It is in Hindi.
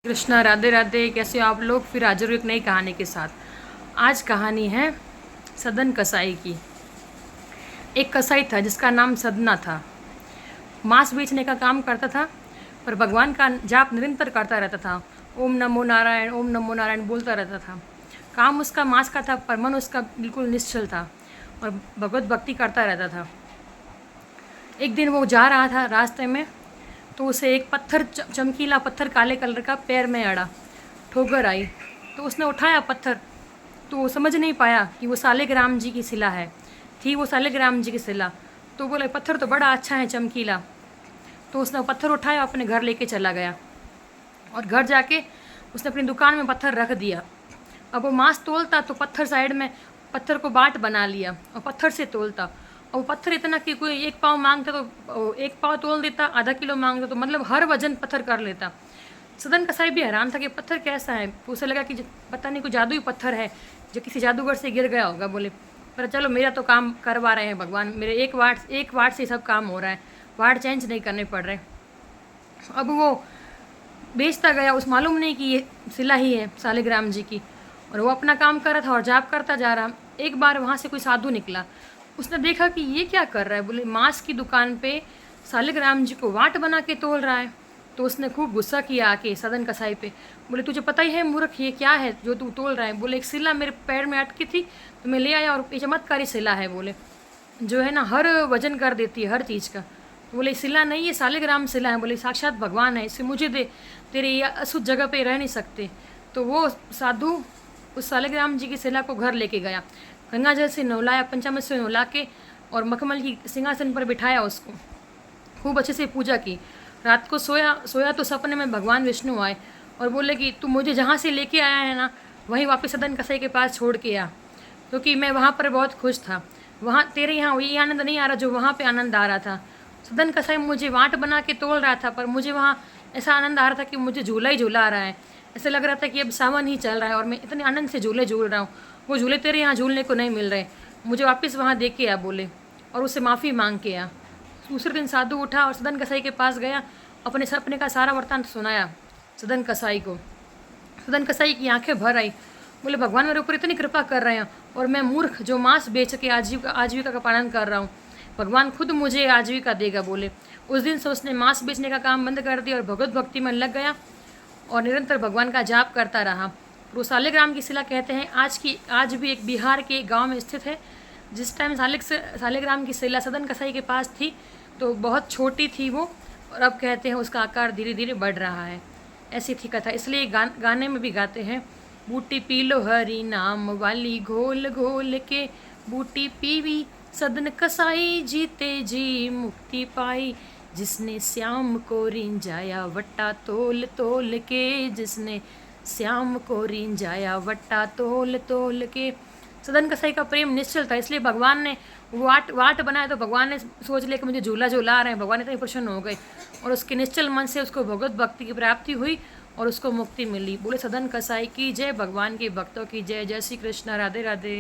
कृष्णा राधे राधे। कैसे हो आप लोग? फिर हाजिर हूँ एक नई कहानी के साथ। आज कहानी है सदन कसाई की। एक कसाई था जिसका नाम सदना था। मांस बेचने का काम करता था, पर भगवान का जाप निरंतर करता रहता था। ओम नमो नारायण, ओम नमो नारायण बोलता रहता था। काम उसका मांस का था, पर मन उसका बिल्कुल निश्चल था और भगवत भक्ति करता रहता था। एक दिन वो जा रहा था रास्ते में, तो उसे एक पत्थर, चमकीला पत्थर काले कलर का पैर में अड़ा। ठोकर आई तो उसने उठाया पत्थर, तो वो समझ नहीं पाया कि वो सालिग्राम जी की शिला है। थी वो सालिग्राम जी की शिला। तो बोले पत्थर तो बड़ा अच्छा है, चमकीला। तो उसने पत्थर उठाया, अपने घर लेके चला गया और घर जाके उसने अपनी दुकान में पत्थर रख दिया। अब वो मांस तोलता तो पत्थर साइड में, पत्थर को बाट बना लिया और पत्थर से तोलता। और वो पत्थर इतना कि कोई 1 पाव मांगता तो 1 पाव तोल देता, आधा किलो मांगता तो मतलब हर वजन पत्थर कर लेता। सदन कसाई भी हैरान था कि पत्थर कैसा है। उसे लगा कि पता नहीं कोई जादुई पत्थर है जो किसी जादूगर से गिर गया होगा। बोले पर चलो, मेरा तो काम करवा रहे हैं भगवान, मेरे एक वाट से सब काम हो रहा है, वाट चेंज नहीं करने पड़ रहे। अब वो बेचता गया, उस मालूम नहीं कि ये शिला ही है सालिग्राम जी की, और वो अपना काम कर रहा था और जाप करता जा रहा। एक बार वहाँ से कोई साधु निकला। उसने देखा कि ये क्या कर रहा है। बोले मांस की दुकान पे सालिग्राम जी को वाट बना के तोल रहा है। तो उसने खूब गुस्सा किया आके सदन कसाई पे। बोले तुझे पता ही है मूर्ख, ये क्या है जो तू तोल रहा है? बोले एक शिला मेरे पैर में अटकी थी तो मैं ले आया, और ये चमत्कारी शिला है, बोले जो है ना हर वजन कर देती है हर चीज़ का। तो बोले शिला नहीं, ये सालिग्राम शिला है। बोले साक्षात भगवान है, इसे मुझे दे, तेरे ये अशुद्ध जगह पे रह नहीं सकते। तो वो साधु उस सालिग्राम जी की शिला को घर लेके गया, गंगा जल से नहलाया, पंचामृत से नहला के, और मखमल की सिंहासन पर बिठाया उसको। खूब अच्छे से पूजा की। रात को सोया तो सपने में भगवान विष्णु आए और बोले कि तू मुझे जहाँ से लेके आया है ना, वहीं वापस सदन कसाई के पास छोड़ के आ, क्योंकि मैं वहाँ पर बहुत खुश था। वहाँ तेरे यहाँ वही आनंद नहीं आ रहा जो वहाँ पे आनंद आ रहा था। सदन कसाई मुझे वाट बना के तोल रहा था, पर मुझे वहाँ ऐसा आनंद आ रहा था कि मुझे झूला ही झूला आ रहा है। ऐसा लग रहा था कि अब सावन ही चल रहा है और मैं इतने आनंद से झूले झूल रहा हूँ। वो झूले तेरे यहाँ झूलने को नहीं मिल रहे, मुझे वापस वहाँ देख के आ, बोले, और उससे माफ़ी मांग के आ। दूसरे दिन साधु उठा और सदन कसाई के पास गया, अपने सपने का सारा वृत्तांत सुनाया सदन कसाई को। सदन कसाई की आंखें भर आई। बोले भगवान मेरे ऊपर इतनी कृपा कर रहे हैं, और मैं मूर्ख जो मांस बेच के आजीविका का पालन कर रहा हूँ, भगवान खुद मुझे आजीविका देगा। बोले उस दिन से उसने मांस बेचने का काम बंद कर दिया और भगवत भक्ति में लग गया और निरंतर भगवान का जाप करता रहा। वो सालिग्राम की शिला कहते हैं आज भी एक बिहार के गाँव में स्थित है। जिस टाइम सालिग्राम की शिला सदन कसाई के पास थी तो बहुत छोटी थी वो, और अब कहते हैं उसका आकार धीरे धीरे बढ़ रहा है। ऐसी थी कथा, इसलिए गाने में भी गाते हैं, बूटी पी लो हरी नाम वाली, घोल घोल के बूटी पीवी, सदन कसाई जीते जी मुक्ति पाई। जिसने श्याम को रिंझाया वट्टा तोल तोल के, जिसने श्याम को रिंझाया वट्टा तोल तोल के। सदन कसाई का प्रेम निश्चल था, इसलिए भगवान ने वाट बनाया। तो भगवान ने सोच लिया कि मुझे झूला झूला रहे हैं, भगवान इतने प्रसन्न हो गए और उसके निश्चल मन से उसको भगवत भक्ति की प्राप्ति हुई और उसको मुक्ति मिली। बोले सदन कसाई की जय, भगवान के भक्तों की जय। जय श्री कृष्ण, राधे राधे।